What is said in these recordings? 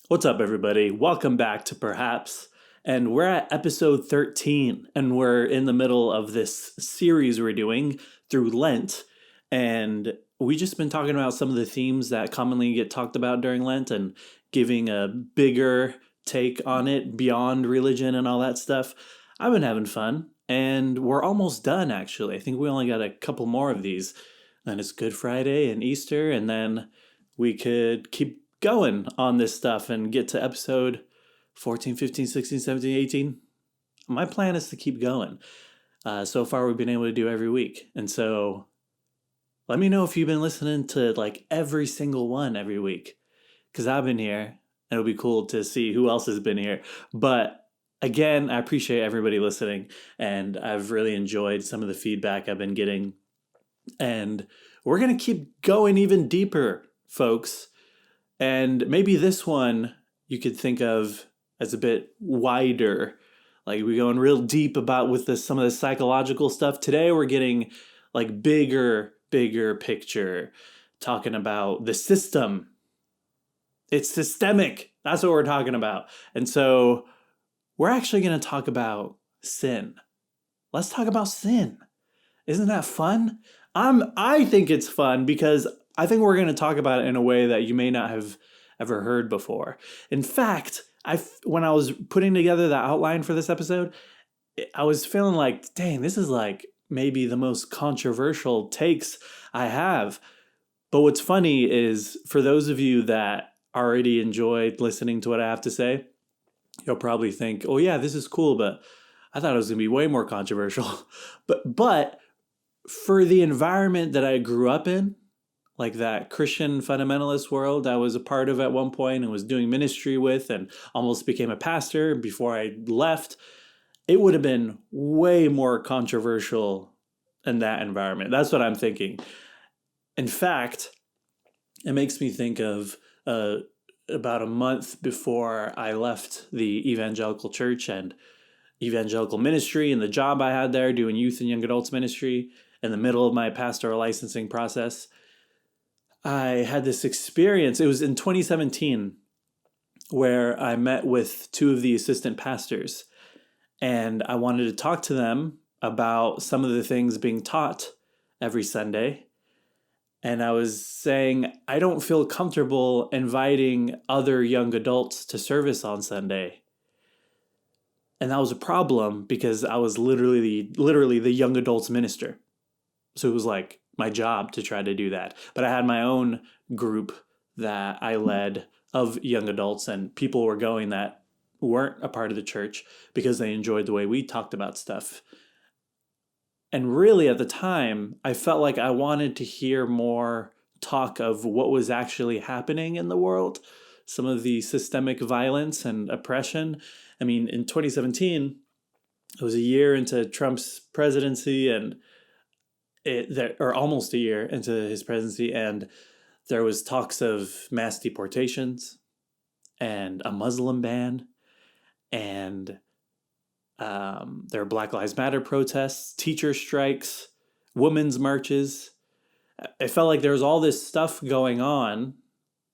What's up, everybody? Welcome back to Perhaps. And we're at episode 13, and we're in the middle of this series we're doing through Lent. And we just been talking about some of the themes that commonly get talked about during Lent and giving a bigger take on it beyond religion and all that stuff. I've been having fun, and we're almost done, actually. I think we only got a couple more of these. Then it's Good Friday and Easter, and then we could keep going on this stuff and get to episode 14, 15, 16, 17, 18. My plan is to keep going. So far, we've been able to do every week. And so let me know if you've been listening to like every single one every week. Because I've been here. And it'll be cool to see who else has been here. But again, I appreciate everybody listening. And I've really enjoyed some of the feedback I've been getting. And we're going to keep going even deeper, folks. And maybe this one you could think of as a bit wider. Like we're going real deep about with some of the psychological stuff. Today we're getting like bigger picture, talking about the system. It's systemic. That's what we're talking about. And so we're actually going to talk about sin. Let's talk about sin. Isn't that fun? I think it's fun because I think we're going to talk about it in a way that you may not have ever heard before. In fact, when I was putting together the outline for this episode, I was feeling like, dang, this is like maybe the most controversial takes I have. But what's funny is for those of you that already enjoyed listening to what I have to say, you'll probably think, oh yeah, this is cool, but I thought it was going to be way more controversial. But for the environment that I grew up in, like that Christian fundamentalist world I was a part of at one point and was doing ministry with and almost became a pastor before I left, it would have been way more controversial in that environment. That's what I'm thinking. In fact, it makes me think of about a month before I left the evangelical church and evangelical ministry and the job I had there doing youth and young adults ministry in the middle of my pastoral licensing process. I had this experience. It was in 2017 where I met with two of the assistant pastors, and I wanted to talk to them about some of the things being taught every Sunday. And I was saying, I don't feel comfortable inviting other young adults to service on Sunday. And that was a problem because I was literally the young adults minister. So it was like my job to try to do that. But I had my own group that I led of young adults, and people were going that weren't a part of the church because they enjoyed the way we talked about stuff. And really at the time, I felt like I wanted to hear more talk of what was actually happening in the world, some of the systemic violence and oppression. I mean, in 2017, it was a year into Trump's presidency, and or almost a year into his presidency, and there was talks of mass deportations and a Muslim ban, and there were Black Lives Matter protests, teacher strikes, women's marches. It felt like there was all this stuff going on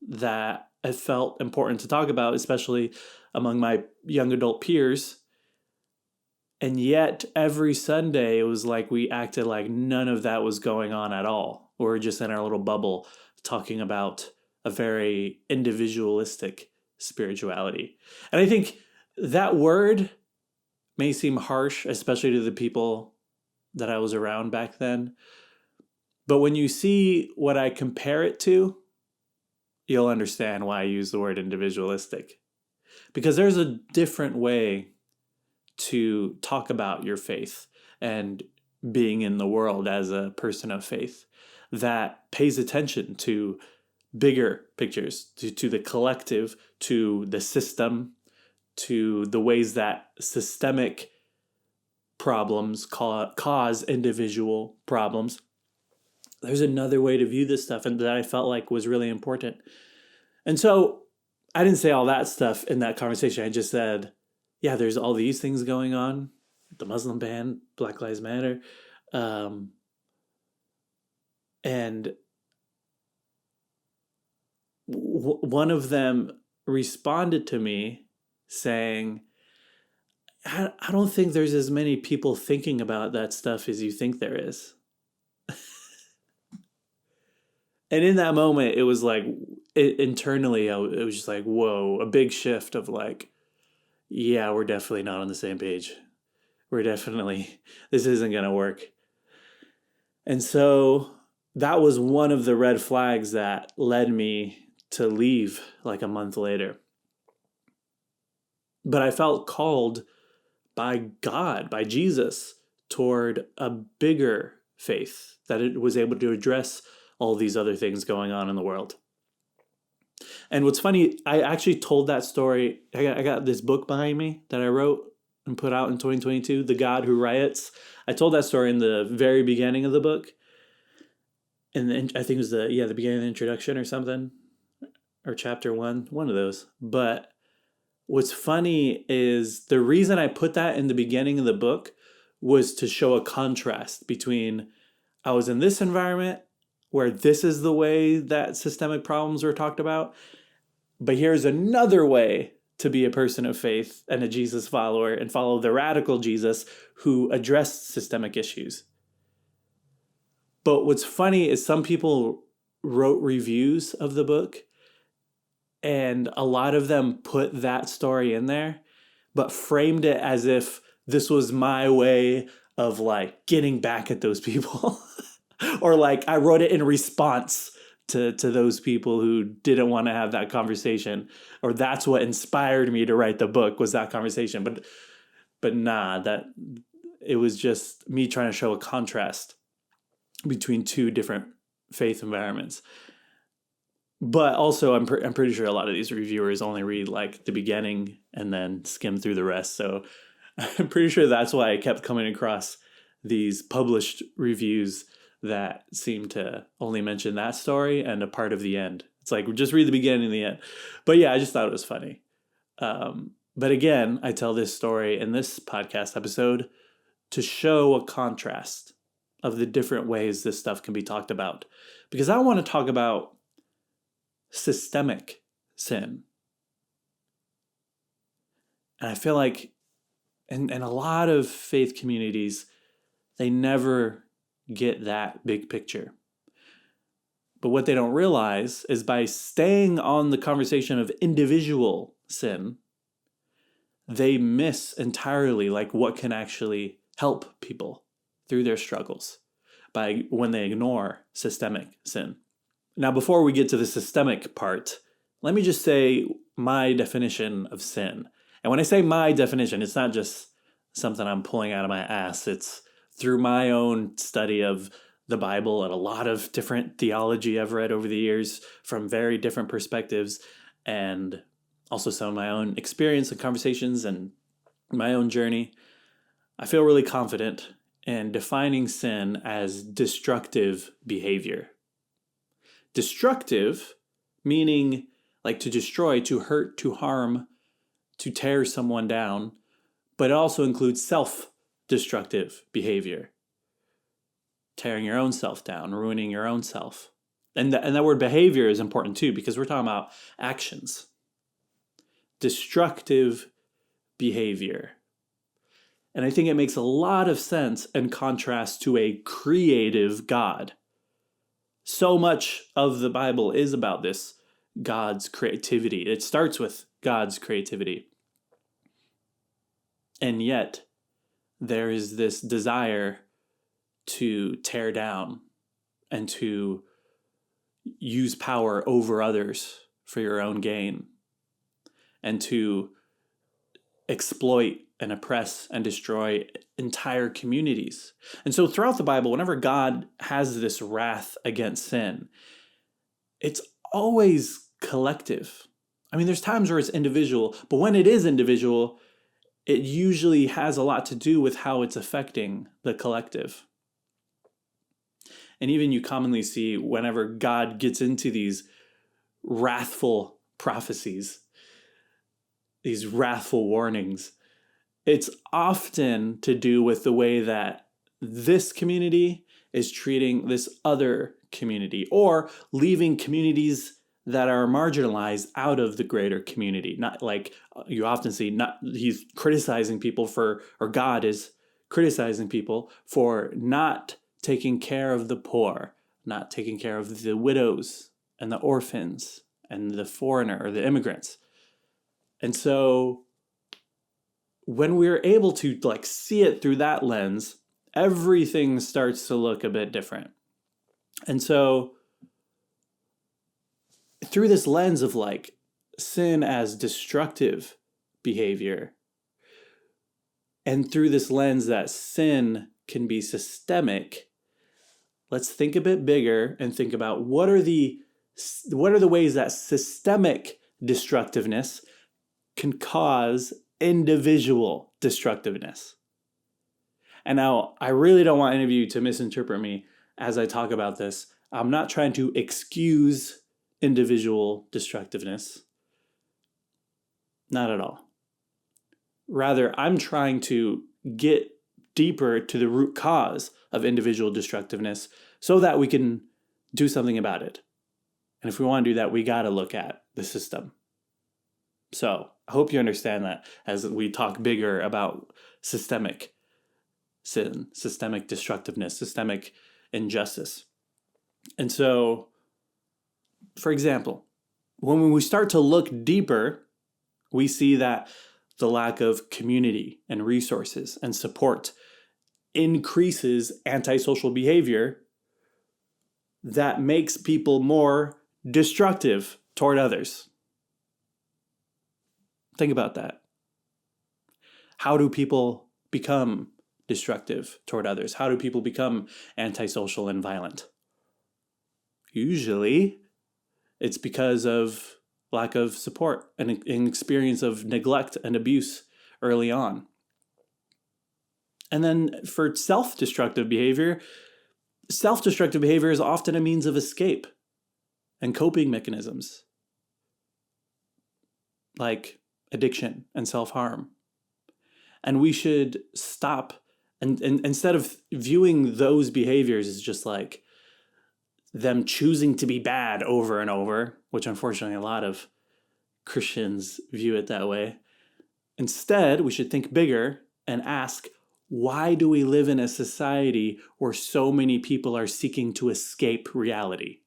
that it felt important to talk about, especially among my young adult peers. And yet every Sunday, it was like we acted like none of that was going on at all. We were just in our little bubble talking about a very individualistic spirituality. And I think that word may seem harsh, especially to the people that I was around back then. But when you see what I compare it to, you'll understand why I use the word individualistic. Because there's a different way to talk about your faith and being in the world as a person of faith that pays attention to bigger pictures, to the collective, to the system, to the ways that systemic problems cause individual problems. There's another way to view this stuff, and that I felt like was really important. And so I didn't say all that stuff in that conversation. I just said, yeah, there's all these things going on. The Muslim ban, Black Lives Matter. And one of them responded to me saying, I don't think there's as many people thinking about that stuff as you think there is. And in that moment, it was like, internally, it was just like, whoa, a big shift of like, yeah, we're definitely not on the same page. This isn't going to work. And so that was one of the red flags that led me to leave like a month later. But I felt called by God, by Jesus, toward a bigger faith, that it was able to address all these other things going on in the world. And what's funny, I actually told that story. I got this book behind me that I wrote and put out in 2022, The God Who Riots. I told that story in the very beginning of the book. And I think it was the beginning of the introduction or something, or chapter one of those. But what's funny is the reason I put that in the beginning of the book was to show a contrast between I was in this environment where this is the way that systemic problems were talked about, but here's another way to be a person of faith and a Jesus follower and follow the radical Jesus who addressed systemic issues. But what's funny is some people wrote reviews of the book, and a lot of them put that story in there, but framed it as if this was my way of like getting back at those people. Or like I wrote it in response to those people who didn't want to have that conversation. Or that's what inspired me to write the book, was that conversation. But nah, that it was just me trying to show a contrast between two different faith environments. But also, I'm pretty sure a lot of these reviewers only read like the beginning and then skim through the rest. So I'm pretty sure that's why I kept coming across these published reviews that seem to only mention that story and a part of the end. It's like, just read the beginning and the end. But yeah, I just thought it was funny. But again, I tell this story in this podcast episode to show a contrast of the different ways this stuff can be talked about. Because I want to talk about systemic sin. And I feel like in a lot of faith communities, they never get that big picture. But what they don't realize is by staying on the conversation of individual sin, they miss entirely like what can actually help people through their struggles when they ignore systemic sin. Now, before we get to the systemic part, let me just say my definition of sin. And when I say my definition, it's not just something I'm pulling out of my ass. It's through my own study of the Bible and a lot of different theology I've read over the years from very different perspectives, and also some of my own experience and conversations and my own journey. I feel really confident in defining sin as destructive behavior. Destructive, meaning like to destroy, to hurt, to harm, to tear someone down, but it also includes self-destructive behavior. Tearing your own self down, ruining your own self. And that word behavior is important too, because we're talking about actions. Destructive behavior. And I think it makes a lot of sense in contrast to a creative God. So much of the Bible is about this, God's creativity. It starts with God's creativity. And yet, there is this desire to tear down and to use power over others for your own gain, and to exploit and oppress and destroy entire communities. And so throughout the Bible, whenever God has this wrath against sin, it's always collective. I mean, there's times where it's individual, but when it is individual, it usually has a lot to do with how it's affecting the collective. And even you commonly see whenever God gets into these wrathful prophecies, these wrathful warnings, it's often to do with the way that this community is treating this other community, or leaving communities that are marginalized out of the greater community. Not like you often see, not he's criticizing people for, or God is criticizing people for not taking care of the poor, not taking care of the widows and the orphans and the foreigner or the immigrants. And so when we're able to like see it through that lens, everything starts to look a bit different. And so through this lens of like sin as destructive behavior, and through this lens that sin can be systemic, let's think a bit bigger and think about what are the ways that systemic destructiveness can cause individual destructiveness. And now, I really don't want any of you to misinterpret me as I talk about this. I'm not trying to excuse individual destructiveness. Not at all. Rather, I'm trying to get deeper to the root cause of individual destructiveness so that we can do something about it. And if we want to do that, we got to look at the system. So I hope you understand that as we talk bigger about systemic sin, systemic destructiveness, systemic injustice. And so, for example, when we start to look deeper, we see that the lack of community and resources and support increases antisocial behavior that makes people more destructive toward others. Think about that. How do people become destructive toward others? How do people become antisocial and violent? Usually, it's because of lack of support and an experience of neglect and abuse early on. And then for self-destructive behavior is often a means of escape and coping mechanisms like addiction and self-harm. And we should stop and instead of viewing those behaviors as just like them choosing to be bad over and over, which unfortunately a lot of Christians view it that way. Instead, we should think bigger and ask, why do we live in a society where so many people are seeking to escape reality?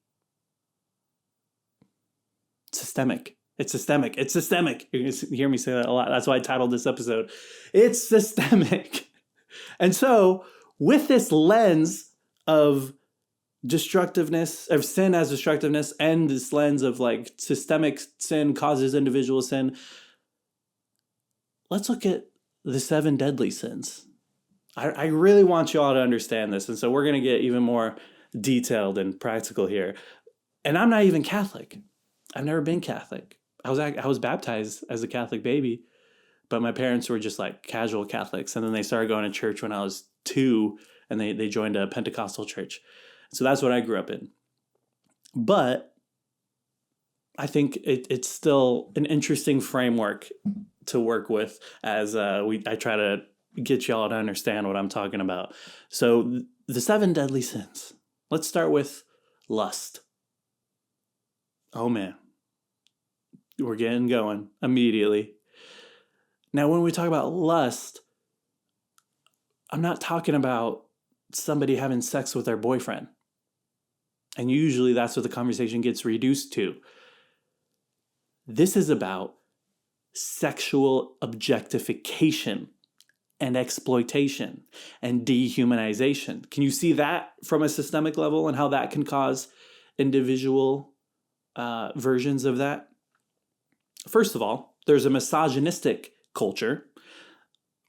Systemic. It's systemic. It's systemic. You're going to hear me say that a lot. That's why I titled this episode, It's Systemic. And so, with this lens of destructiveness, of sin as destructiveness, and this lens of like systemic sin causes individual sin, let's look at the 7 deadly sins. I really want you all to understand this. And so we're going to get even more detailed and practical here. And I'm not even Catholic. I've never been Catholic. I was baptized as a Catholic baby, but my parents were just like casual Catholics. And then they started going to church when I was 2, and they joined a Pentecostal church. So that's what I grew up in. But I think it's still an interesting framework to work with as I try to get y'all to understand what I'm talking about. So the 7 deadly sins. Let's start with lust. Oh man, we're getting going immediately. Now, when we talk about lust, I'm not talking about somebody having sex with their boyfriend. And usually that's what the conversation gets reduced to. This is about sexual objectification and exploitation and dehumanization. Can you see that from a systemic level and how that can cause individual versions of that? First of all, there's a misogynistic culture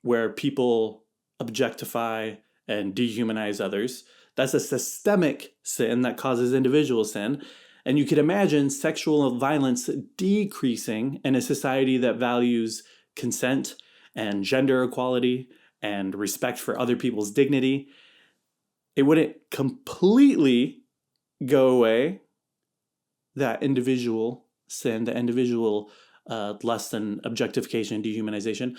where people objectify and dehumanize others. That's a systemic sin that causes individual sin. And you could imagine sexual violence decreasing in a society that values consent and gender equality and respect for other people's dignity. It wouldn't completely go away, that individual sin, the individual lust and objectification and dehumanization.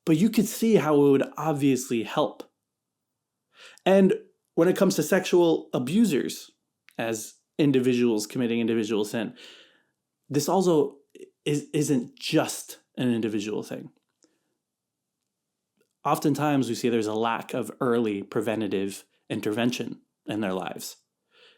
But you could see how it would obviously help. And when it comes to sexual abusers, as individuals committing individual sin, this also isn't just an individual thing. Oftentimes we see there's a lack of early preventative intervention in their lives.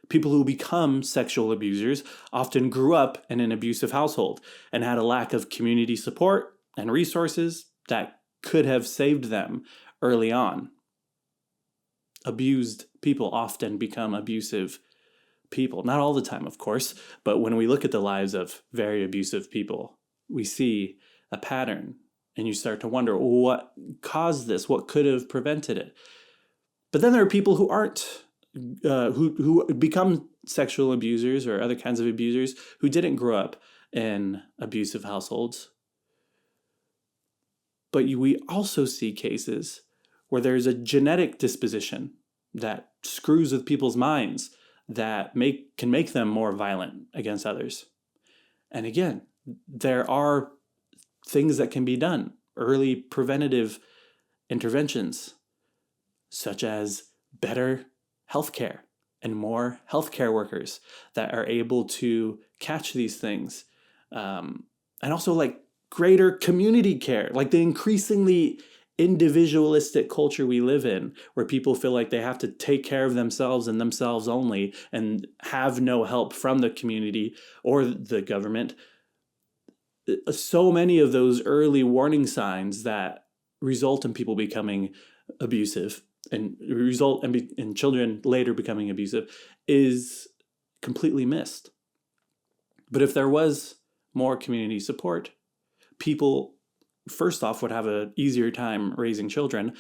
People who become sexual abusers often grew up in an abusive household and had a lack of community support and resources that could have saved them early on. Abused people often become abusive people. Not all the time, of course, but when we look at the lives of very abusive people, we see a pattern, and you start to wonder what caused this, what could have prevented it. But then there are people who aren't, who become sexual abusers or other kinds of abusers who didn't grow up in abusive households. But we also see cases where there's a genetic disposition that screws with people's minds that can make them more violent against others. And again, there are things that can be done, early preventative interventions, such as better healthcare and more healthcare workers that are able to catch these things. And also like greater community care, like the increasingly individualistic culture we live in, where people feel like they have to take care of themselves and themselves only and have no help from the community or the government. So many of those early warning signs that result in people becoming abusive and result in children later becoming abusive is completely missed. But if there was more community support, people, first off, would have an easier time raising children.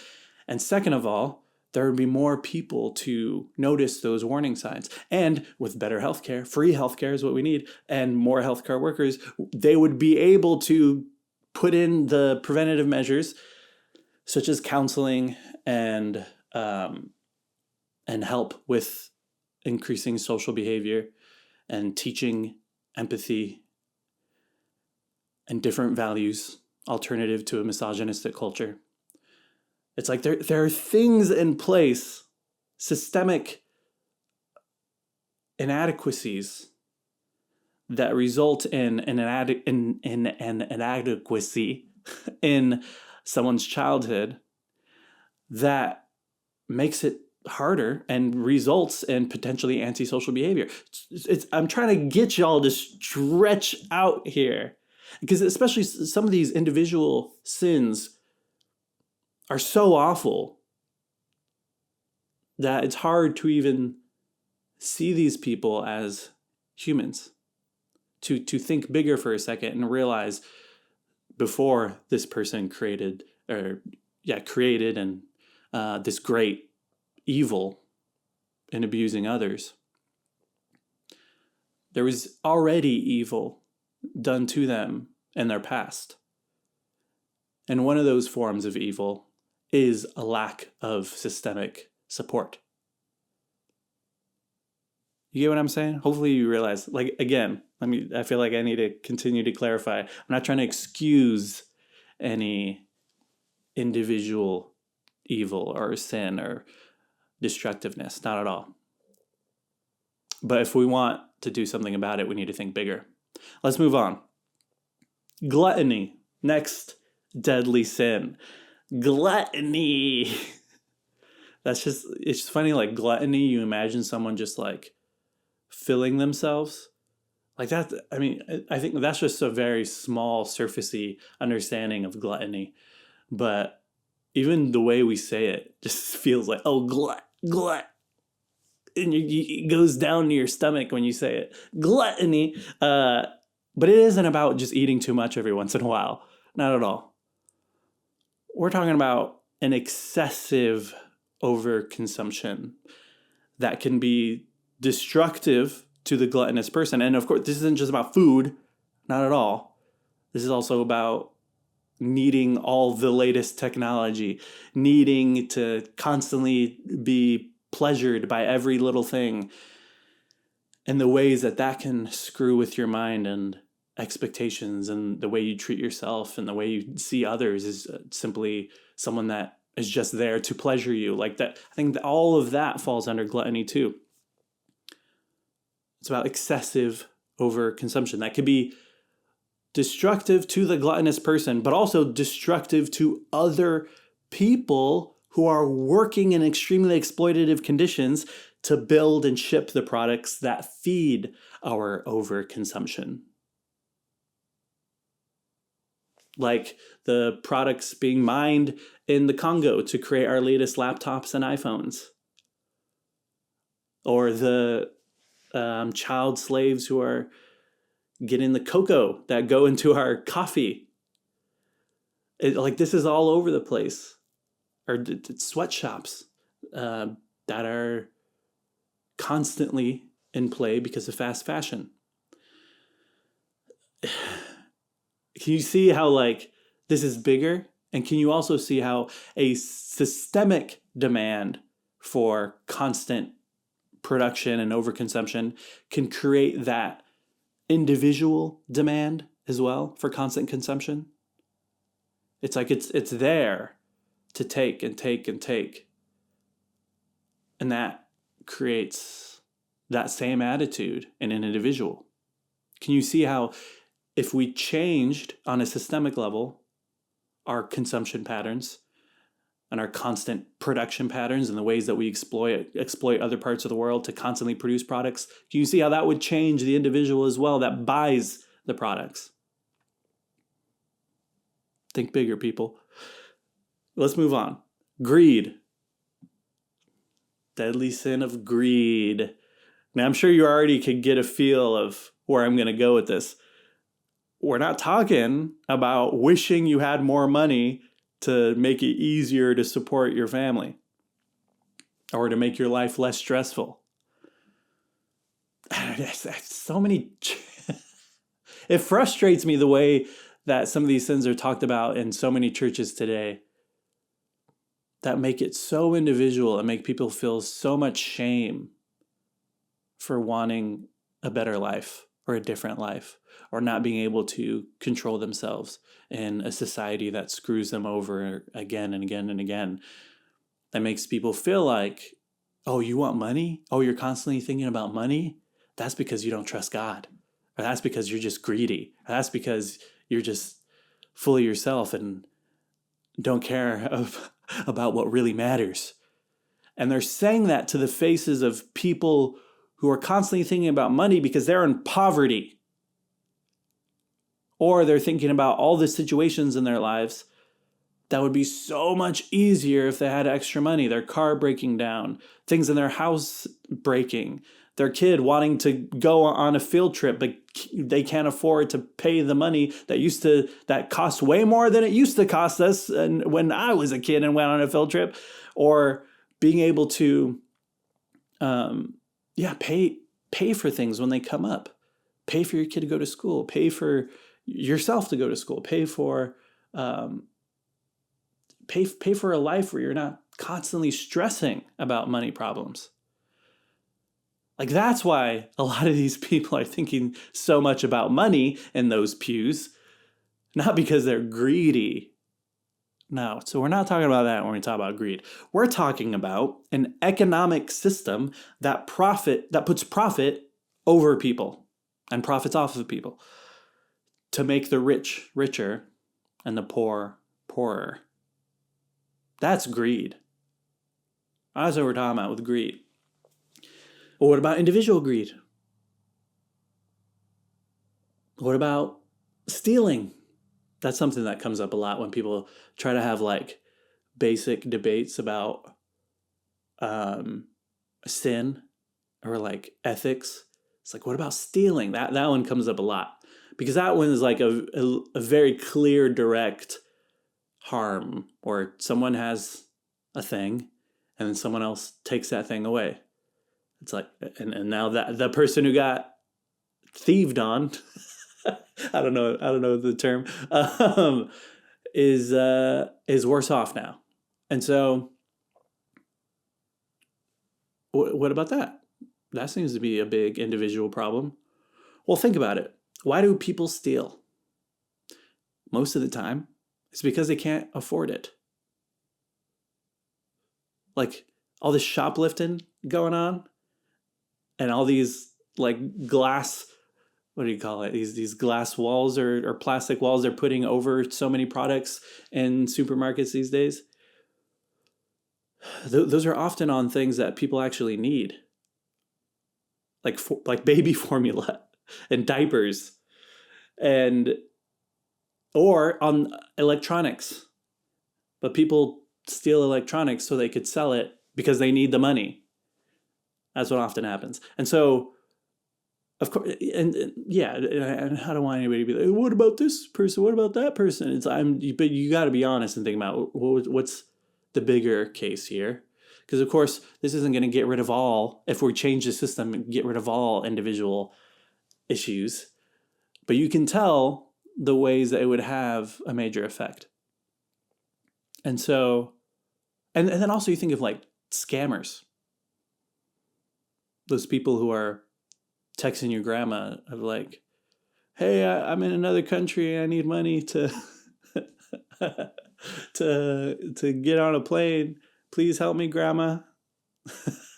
And second of all, there would be more people to notice those warning signs. And with better healthcare, free healthcare is what we need, and more healthcare workers, they would be able to put in the preventative measures, such as counseling and help with increasing social behavior and teaching empathy and different values, alternative to a misogynistic culture. It's like there are things in place, systemic inadequacies that result in an inadequacy in someone's childhood that makes it harder and results in potentially antisocial behavior. I'm trying to get y'all to stretch out here, because especially some of these individual sins are so awful that it's hard to even see these people as humans, to think bigger for a second and realize before this person created and this great evil in abusing others, there was already evil done to them in their past. And one of those forms of evil is a lack of systemic support. You get what I'm saying? Hopefully you realize, like, again, I feel like I need to continue to clarify. I'm not trying to excuse any individual evil or sin or destructiveness, not at all. But if we want to do something about it, we need to think bigger. Let's move on. Gluttony, next deadly sin. Gluttony. It's just funny, like gluttony, you imagine someone just like filling themselves like that. I mean, I think that's just a very small, surfacey understanding of gluttony. But even the way we say it just feels like, oh, glut, glut. And it goes down to your stomach when you say it. Gluttony. But it isn't about just eating too much every once in a while. Not at all. We're talking about an excessive overconsumption that can be destructive to the gluttonous person. And of course, this isn't just about food. Not at all. This is also about needing all the latest technology, needing to constantly be pleasured by every little thing, and the ways that can screw with your mind and expectations and the way you treat yourself and the way you see others is simply someone that is just there to pleasure you. Like that, I think that all of that falls under gluttony too. It's about excessive overconsumption. That could be destructive to the gluttonous person, but also destructive to other people who are working in extremely exploitative conditions to build and ship the products that feed our overconsumption. Like the products being mined in the Congo to create our latest laptops and iPhones. Or the child slaves who are getting the cocoa that go into our coffee. This is all over the place. Or sweatshops that are constantly in play because of fast fashion. Can you see how this is bigger? And can you also see how a systemic demand for constant production and overconsumption can create that individual demand as well for constant consumption? It's it's there to take and take and take. And that creates that same attitude in an individual. Can you see how if we changed on a systemic level our consumption patterns and our constant production patterns and the ways that we exploit other parts of the world to constantly produce products, can you see how that would change the individual as well that buys the products? Think bigger, people. Let's move on. Greed. Deadly sin of greed. Now, I'm sure you already could get a feel of where I'm going to go with this. We're not talking about wishing you had more money to make it easier to support your family or to make your life less stressful. So many... It frustrates me the way that some of these sins are talked about in so many churches today that make it so individual and make people feel so much shame for wanting a better life or a different life or not being able to control themselves in a society that screws them over again and again and again. That makes people feel like, oh, you want money? Oh, you're constantly thinking about money? That's because you don't trust God. Or that's because you're just greedy. Or that's because you're just full of yourself and don't care about what really matters. And they're saying that to the faces of people who are constantly thinking about money because they're in poverty. Or they're thinking about all the situations in their lives that would be so much easier if they had extra money. Their car breaking down, things in their house breaking, their kid wanting to go on a field trip, but they can't afford to pay the money that costs way more than it used to cost us when I was a kid and went on a field trip. Or being able to pay for things when they come up. Pay for your kid to go to school. Pay for yourself to go to school. Pay for a life where you're not constantly stressing about money problems. That's why a lot of these people are thinking so much about money in those pews, not because they're greedy. No, so we're not talking about that when we talk about greed. We're talking about an economic system that puts profit over people and profits off of people to make the rich richer and the poor poorer. That's greed. That's what we're talking about with greed. Well, what about individual greed? What about stealing? That's something that comes up a lot when people try to have basic debates about sin or ethics. It's what about stealing? That one comes up a lot because that one is a very clear, direct harm, or someone has a thing and then someone else takes that thing away. It's and now that the person who got thieved on, I don't know the term, is worse off now. And so what about that? That seems to be a big individual problem. Well, think about it. Why do people steal? Most of the time, it's because they can't afford it. All this shoplifting going on and all these like glass, what do you call it? These glass walls or plastic walls they're putting over so many products in supermarkets these days. Those are often on things that people actually need, like baby formula and diapers, and or on electronics. But people steal electronics so they could sell it because they need the money. That's what often happens. And so, of course, and yeah, and I don't want anybody to be like, "What about this person? What about that person?" But you got to be honest and think about what's the bigger case here, because of course this isn't going to get rid of all. If we change the system and get rid of all individual issues, but you can tell the ways that it would have a major effect. And so, and then also you think of like scammers, those people who are texting your grandma of like, "Hey, I'm in another country. I need money to to get on a plane. Please help me, grandma."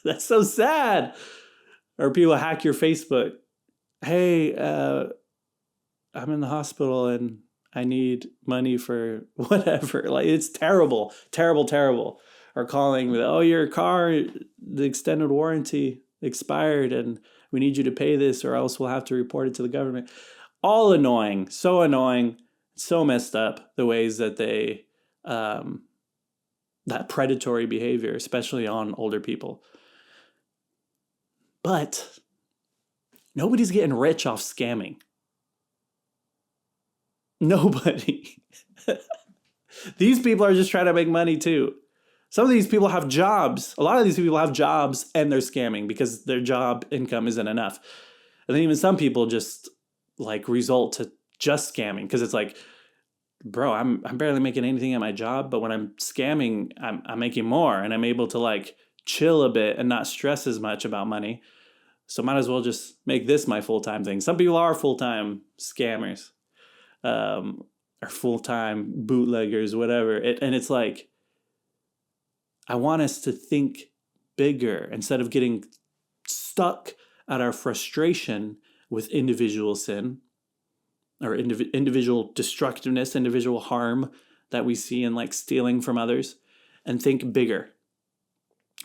That's so sad. Or people hack your Facebook. "Hey, I'm in the hospital and I need money for whatever." Like, it's terrible, terrible, terrible. Or calling with, "Oh, your car, the extended warranty expired and we need you to pay this or else we'll have to report it to the government." All annoying, so messed up the ways that they, that predatory behavior, especially on older people. But nobody's getting rich off scamming. Nobody. These people are just trying to make money too. Some of these people have jobs. A lot of these people have jobs and they're scamming because their job income isn't enough. And then even some people just like result to just scamming because it's like, bro, I'm barely making anything at my job, but when I'm scamming, I'm making more and I'm able to like chill a bit and not stress as much about money. So might as well just make this my full-time thing. Some people are full-time scammers. Or full-time bootleggers, whatever. And it's like, I want us to think bigger instead of getting stuck at our frustration with individual sin or individual destructiveness, individual harm that we see in like stealing from others, and think bigger.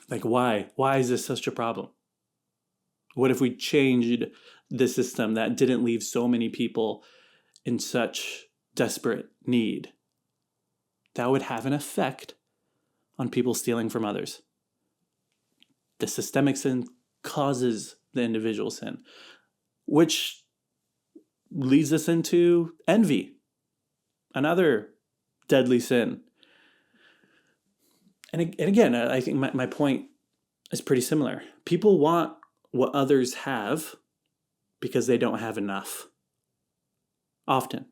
Like, why? Why is this such a problem? What if we changed the system that didn't leave so many people in such desperate need? That would have an effect on people stealing from others. The systemic sin causes the individual sin, which leads us into envy, another deadly sin. And again, I think my point is pretty similar. People want what others have because they don't have enough. Often.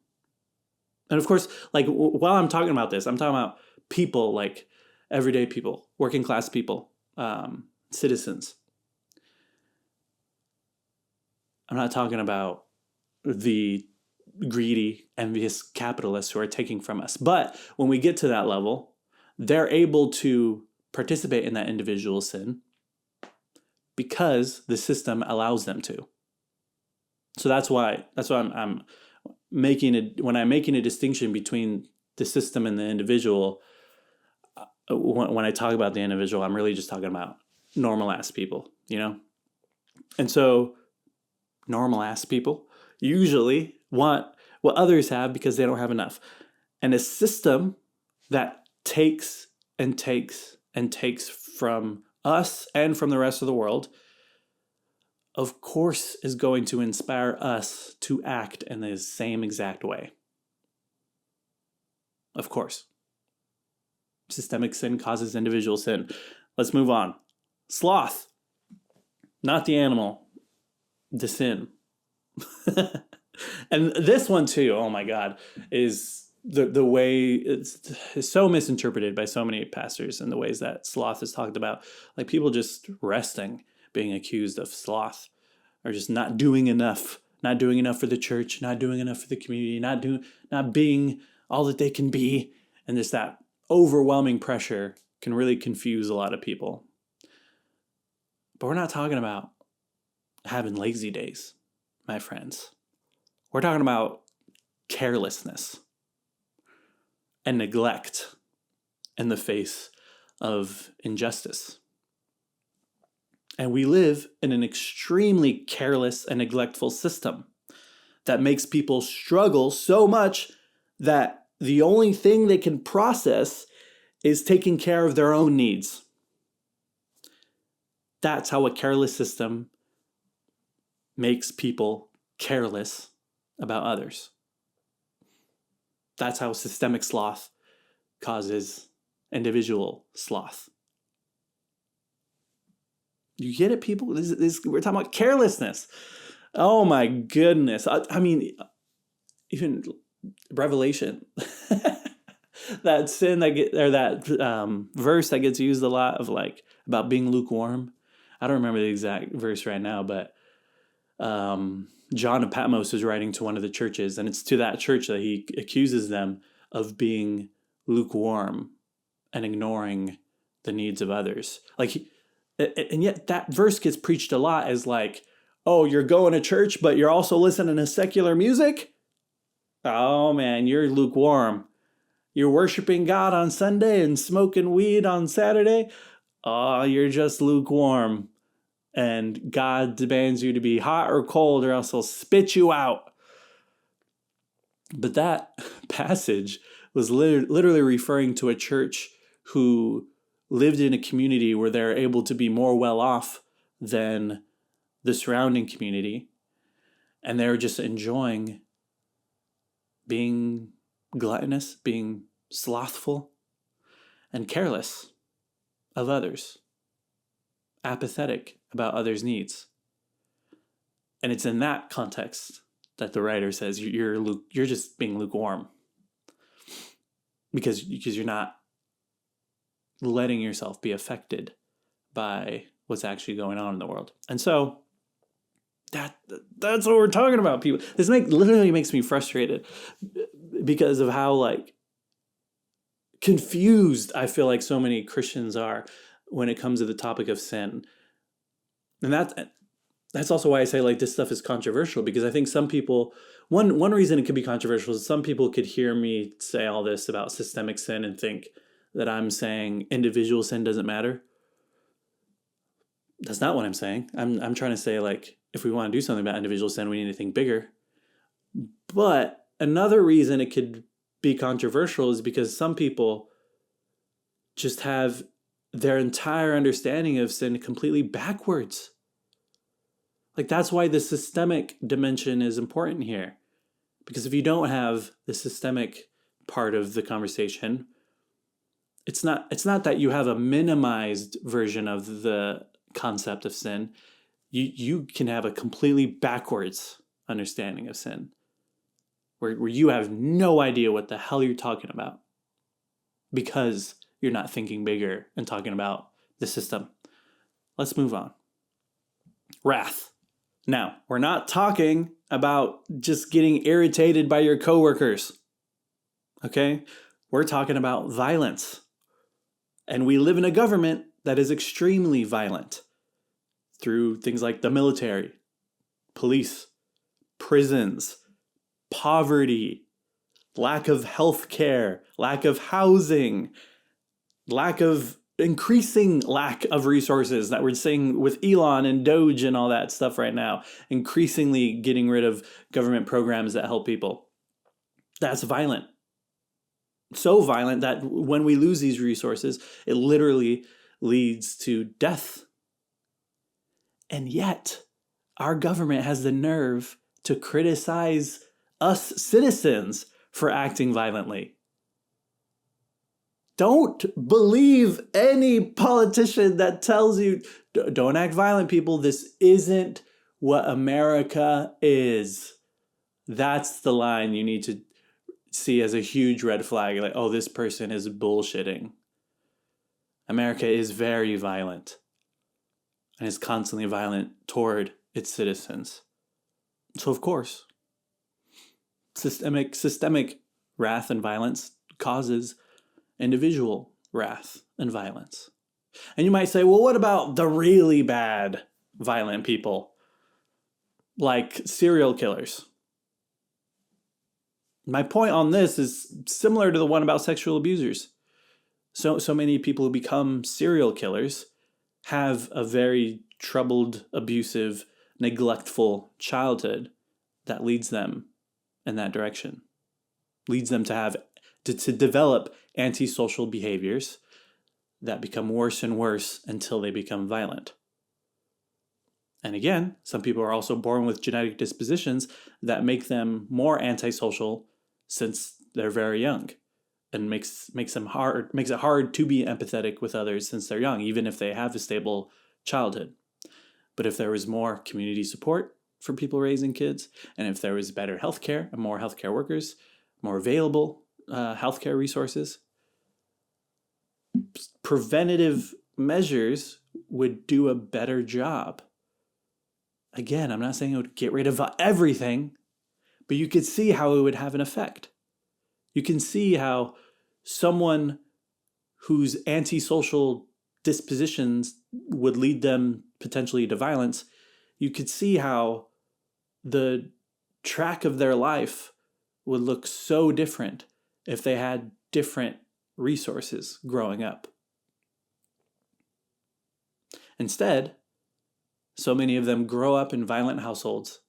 And of course, like while I'm talking about this, I'm talking about people, like everyday people, working class people, citizens. I'm not talking about the greedy, envious capitalists who are taking from us. But when we get to that level, they're able to participate in that individual sin because the system allows them to. So that's why I'm making it, when I'm making a distinction between the system and the individual, when I talk about the individual, I'm really just talking about normal ass people, you know? And so normal ass people usually want what others have because they don't have enough. And a system that takes and takes and takes from us and from the rest of the world, of course, is going to inspire us to act in the same exact way. Of course. Systemic sin causes individual sin. Let's move on. Sloth. Not the animal, the sin. And this one too, oh my God, is the way it's so misinterpreted by so many pastors in the ways that sloth is talked about. Like people just resting, being accused of sloth, or just not doing enough for the church, not doing enough for the community, not being all that they can be. And just that overwhelming pressure can really confuse a lot of people. But we're not talking about having lazy days, my friends. We're talking about carelessness and neglect in the face of injustice. And we live in an extremely careless and neglectful system that makes people struggle so much that the only thing they can process is taking care of their own needs. That's how a careless system makes people careless about others. That's how systemic sloth causes individual sloth. You get it, people? We're talking about carelessness. Oh my goodness. I mean, even Revelation, that sin that verse that gets used a lot of like about being lukewarm. I don't remember the exact verse right now, but John of Patmos is writing to one of the churches, and it's to that church that he accuses them of being lukewarm and ignoring the needs of others. And yet that verse gets preached a lot as like, oh, you're going to church, but you're also listening to secular music? Oh man, you're lukewarm. You're worshiping God on Sunday and smoking weed on Saturday? Oh, you're just lukewarm. And God demands you to be hot or cold or else he'll spit you out. But that passage was literally referring to a church who lived in a community where they're able to be more well off than the surrounding community. And they're just enjoying being gluttonous, being slothful, and careless of others, apathetic about others' needs. And it's in that context that the writer says you're just being lukewarm because you're not letting yourself be affected by what's actually going on in the world. And so that's what we're talking about, people. This literally makes me frustrated because of how like confused I feel like so many Christians are when it comes to the topic of sin. And that's also why I say like this stuff is controversial, because I think some people, one reason it could be controversial is some people could hear me say all this about systemic sin and think that I'm saying individual sin doesn't matter. That's not what I'm saying. I'm trying to say like if we want to do something about individual sin, we need to think bigger. But another reason it could be controversial is because some people just have their entire understanding of sin completely backwards. Like that's why the systemic dimension is important here. Because if you don't have the systemic part of the conversation, it's not that you have a minimized version of the concept of sin. You can have a completely backwards understanding of sin where you have no idea what the hell you're talking about because you're not thinking bigger and talking about the system. Let's move on. Wrath. Now, we're not talking about just getting irritated by your coworkers. Okay? We're talking about violence. And we live in a government that is extremely violent through things like the military, police, prisons, poverty, lack of health care, lack of housing, increasing lack of resources that we're seeing with Elon and Doge and all that stuff right now, increasingly getting rid of government programs that help people. That's violent. So violent that when we lose these resources, it literally leads to death. And yet, our government has the nerve to criticize us citizens for acting violently. Don't believe any politician that tells you, don't act violent, people. This isn't what America is. That's the line you need to see as a huge red flag. Like, oh, this person is bullshitting. America is very violent and is constantly violent toward its citizens. So, of course, systemic wrath and violence causes individual wrath and violence. And you might say, well, what about the really bad violent people? like serial killers. My point on this is similar to the one about sexual abusers. So many people who become serial killers have a very troubled, abusive, neglectful childhood that leads them in that direction. Leads them to develop antisocial behaviors that become worse and worse until they become violent. And again, some people are also born with genetic dispositions that make them more antisocial since they're very young, and makes it hard to be empathetic with others since they're young, even if they have a stable childhood. But if there was more community support for people raising kids, and if there was better healthcare and more healthcare workers, more available healthcare resources, preventative measures would do a better job. Again, I'm not saying it would get rid of everything, but you could see how it would have an effect. You can see how someone whose antisocial dispositions would lead them potentially to violence, you could see how the track of their life would look so different if they had different resources growing up. Instead, so many of them grow up in violent households,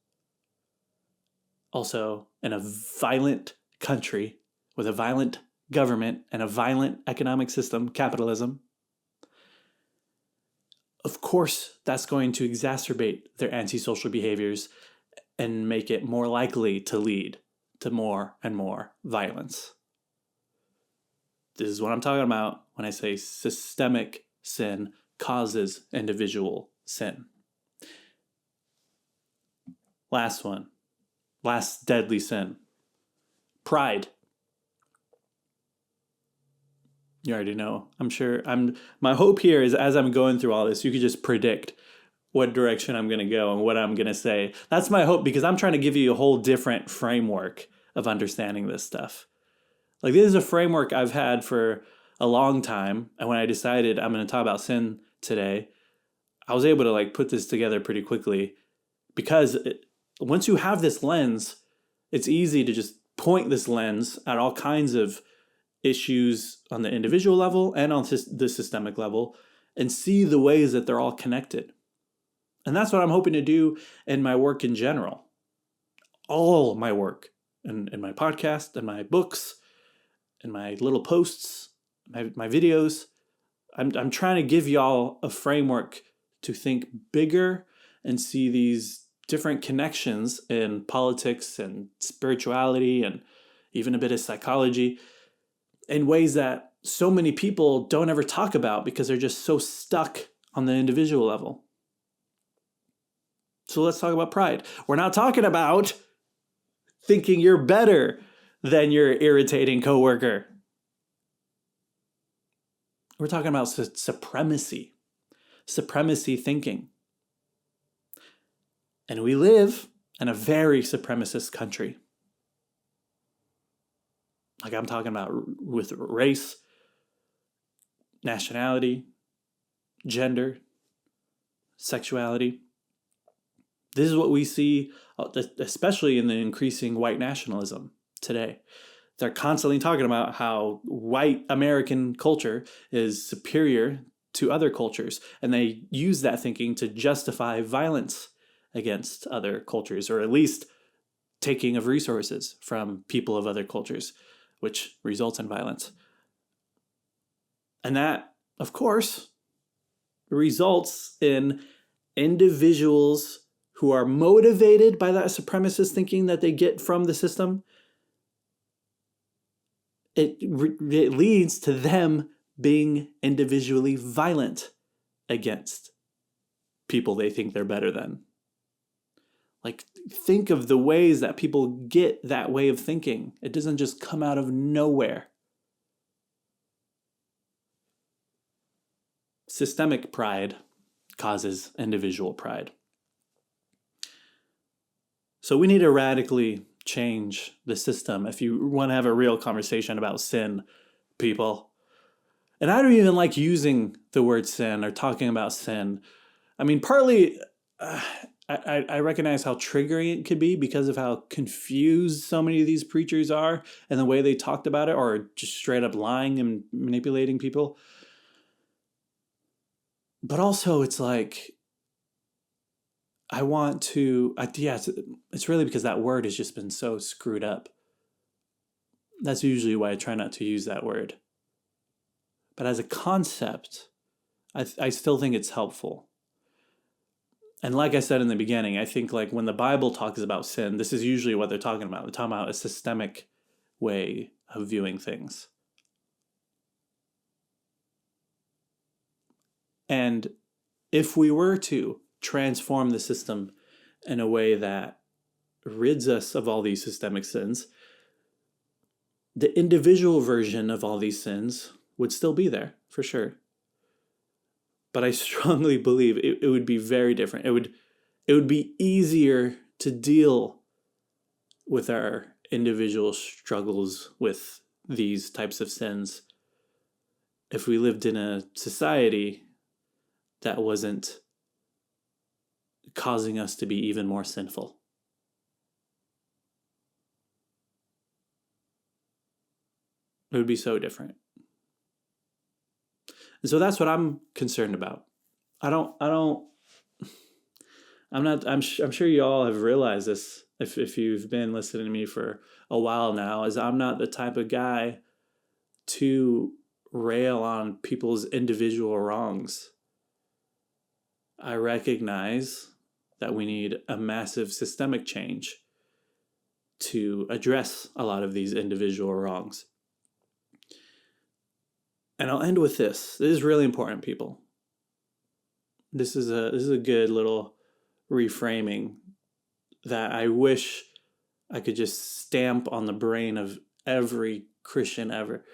also in a violent country with a violent government and a violent economic system, capitalism. Of course, that's going to exacerbate their antisocial behaviors and make it more likely to lead to more and more violence. This is what I'm talking about when I say systemic sin causes individual sin. Last one. Last deadly sin. Pride. You already know. I'm sure. My hope here is as I'm going through all this, you could just predict what direction I'm going to go and what I'm going to say. That's my hope, because I'm trying to give you a whole different framework of understanding this stuff. Like, this is a framework I've had for a long time. And when I decided I'm going to talk about sin today, I was able to put this together pretty quickly, because once you have this lens, it's easy to just point this lens at all kinds of issues on the individual level and on the systemic level and see the ways that they're all connected. And that's what I'm hoping to do in my work in general. All my work, in my podcast, and my books, and my little posts, my videos. I'm trying to give y'all a framework to think bigger and see these different connections in politics and spirituality and even a bit of psychology in ways that so many people don't ever talk about because they're just so stuck on the individual level. So let's talk about pride. We're not talking about thinking you're better than your irritating coworker. We're talking about supremacy thinking. And we live in a very supremacist country. Like I'm talking about with race, nationality, gender, sexuality. This is what we see, especially in the increasing white nationalism today. They're constantly talking about how white American culture is superior to other cultures, and they use that thinking to justify violence against other cultures, or at least taking of resources from people of other cultures, which results in violence. And that, of course, results in individuals who are motivated by that supremacist thinking that they get from the system. It leads to them being individually violent against people they think they're better than. Like, think of the ways that people get that way of thinking. It doesn't just come out of nowhere. Systemic pride causes individual pride. So we need to radically change the system if you want to have a real conversation about sin, people. And I don't even like using the word sin or talking about sin. I mean, partly I recognize how triggering it could be because of how confused so many of these preachers are and the way they talked about it, or just straight up lying and manipulating people. But also, it's like, I want to, yeah, it's really because that word has just been so screwed up. That's usually why I try not to use that word. But as a concept, I still think it's helpful. And like I said in the beginning, I think like when the Bible talks about sin, this is usually what they're talking about. They're talking about a systemic way of viewing things. And if we were to transform the system in a way that rids us of all these systemic sins, the individual version of all these sins would still be there, for sure. But I strongly believe it would be very different. It would be easier to deal with our individual struggles with these types of sins if we lived in a society that wasn't causing us to be even more sinful. It would be so different. And so that's what I'm concerned about. I'm sure you all have realized this if you've been listening to me for a while now, is I'm not the type of guy to rail on people's individual wrongs. I recognize that we need a massive systemic change to address a lot of these individual wrongs. And I'll end with this. This is really important, people. This is a good little reframing that I wish I could just stamp on the brain of every Christian ever.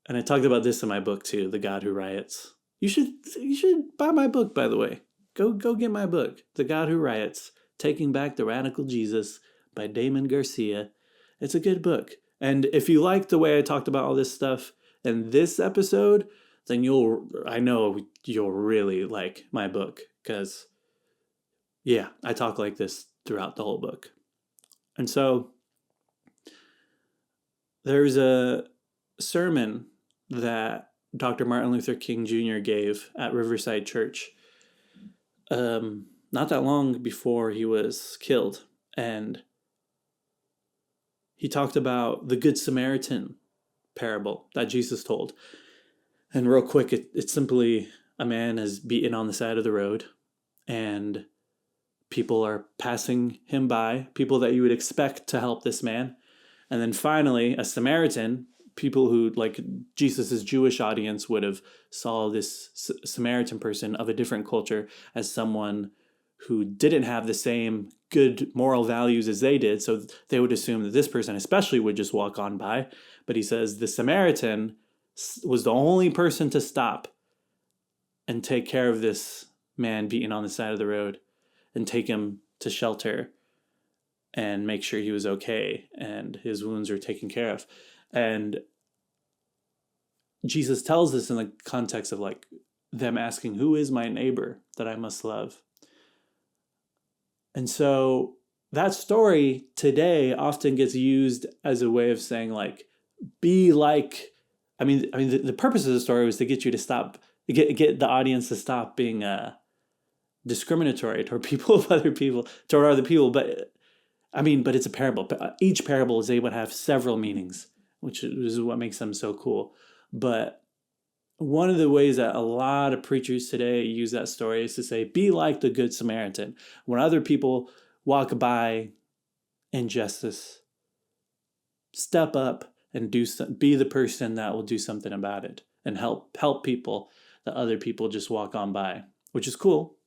And I talked about this in my book too, The God Who Riots. You should buy my book, by the way. Go get my book, The God Who Riots, Taking Back the Radical Jesus by Damon Garcia. It's a good book. And if you like the way I talked about all this stuff in this episode, then I know you'll really like my book, because yeah, I talk like this throughout the whole book. And so there's a sermon that Dr. Martin Luther King Jr. gave at Riverside Church not that long before he was killed. And he talked about the Good Samaritan parable that Jesus told. And real quick, it's simply a man is beaten on the side of the road, and people are passing him by, people that you would expect to help this man. And then finally, a Samaritan, people who, like Jesus's Jewish audience, would have saw this Samaritan person of a different culture as someone who didn't have the same good moral values as they did. So they would assume that this person especially would just walk on by. But he says the Samaritan was the only person to stop and take care of this man beaten on the side of the road and take him to shelter and make sure he was okay and his wounds are taken care of. And Jesus tells this in the context of like them asking, who is my neighbor that I must love? And so that story today often gets used as a way of saying like, be like, the purpose of the story was to get you to stop, get the audience to stop being discriminatory toward other people. But it's a parable. Each parable is able to have several meanings, which is what makes them so cool. But one of the ways that a lot of preachers today use that story is to say, be like the Good Samaritan. When other people walk by injustice, step up and be the person that will do something about it and help people that other people just walk on by, which is cool.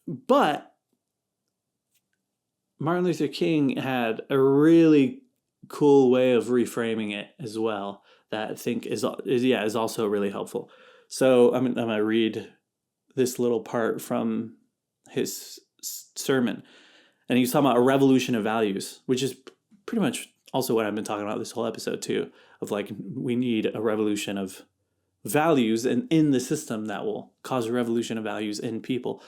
But Martin Luther King had a really cool way of reframing it as well that I think is also really helpful. So I'm going to read this little part from his sermon. And he's talking about a revolution of values, which is pretty much also what I've been talking about this whole episode too, of like, we need a revolution of values and in the system that will cause a revolution of values in people.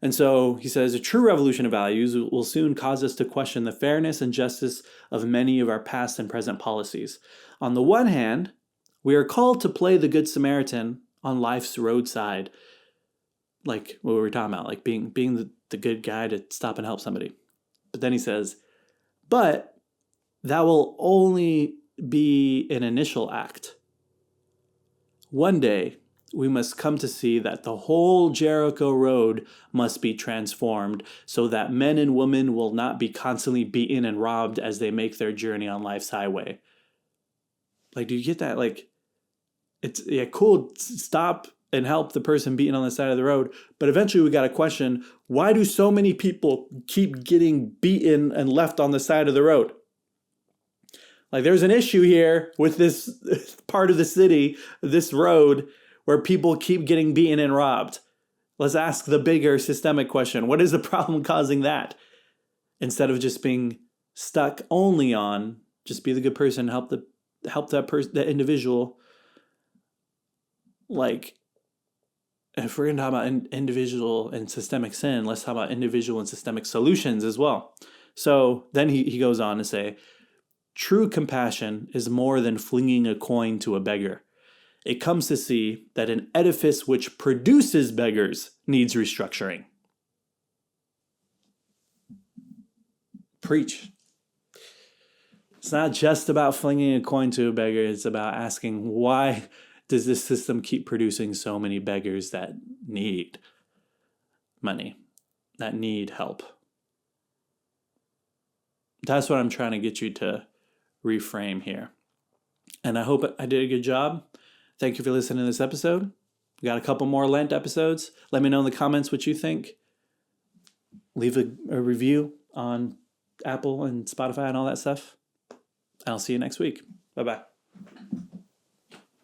And so he says a true revolution of values will soon cause us to question the fairness and justice of many of our past and present policies. On the one hand, we are called to play the Good Samaritan on life's roadside, like what we were talking about, like being the good guy to stop and help somebody. But then he says, but that will only be an initial act. One day, we must come to see that the whole Jericho road must be transformed so that men and women will not be constantly beaten and robbed as they make their journey on life's highway. Like, do you get that? Like, it's cool, stop and help the person beaten on the side of the road. But eventually we got to question, why do so many people keep getting beaten and left on the side of the road? Like, there's an issue here with this part of the city, this road, where people keep getting beaten and robbed. Let's ask the bigger systemic question. What is the problem causing that? Instead of just being stuck only on, just be the good person, help that person, that individual. Like, if we're going to talk about individual and systemic sin, let's talk about individual and systemic solutions as well. So then he goes on to say, true compassion is more than flinging a coin to a beggar. It comes to see that an edifice which produces beggars needs restructuring. Preach. It's not just about flinging a coin to a beggar. It's about asking, why does this system keep producing so many beggars that need money, that need help? That's what I'm trying to get you to reframe here. And I hope I did a good job. Thank you for listening to this episode. We got a couple more Lent episodes. Let me know in the comments what you think. Leave a review on Apple and Spotify and all that stuff. And I'll see you next week. Bye-bye.